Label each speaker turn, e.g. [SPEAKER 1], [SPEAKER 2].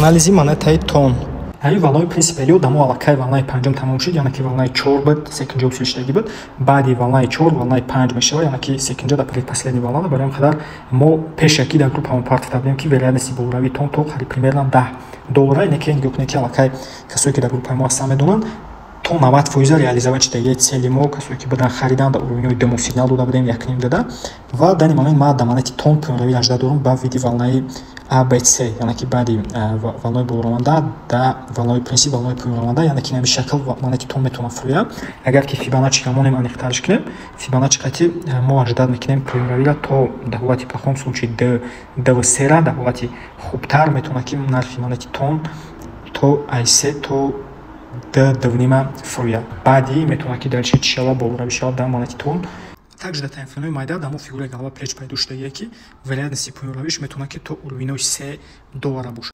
[SPEAKER 1] анализи монетаи тон. ҳаи валнои принсипелио дамо аллакай валнаи панҷум тамом шуд, яъне ки валнаи 4 буд, секунҷа усилиштаги буд. Баъди валнаи 4 валнаи 5 мешава, яъне ки секунҷа да предпоследни вална. Барои ин қадар мо пешаки дар группамон партофта будем ки вероятности болоравии тон то қариб примерно $10. Ине ки ин гӯкне ки аллакай касое ки дар группаи мо ҳастан медонанд, то 90% реализовать шуда. Цели мо касое ки буданд харидан дар уровни демо сигнал дода будем 1.5 дада. Ва дар ин момент ман дар монети тон пӯйнравӣ ажда дорам ба види валнаи ABC, яъне ки баъди валнои болораванда да валнои принсип валнои пӯйнраванда, яъне ки нами шакл монети тон метавонам фурӯям. Агар ки Fibonacci рамонем аниқтарш кунем, Fibonacci қати мо аждад мекунем пӯйнравиро то дар ҳолати пахом случаи D3 дар ҳолати хубтар метавона ки нархи монети тон то IC то D2 фурӯя. Баъди метавона ки дальше чӣ шава болоравӣ шава дар монети тон. Также дар таимфреймои майда дар мо фигураи галава плеч пайдо шудагие ки вероятности пӯйнравиш метавона ки то уровинои $3 бошад.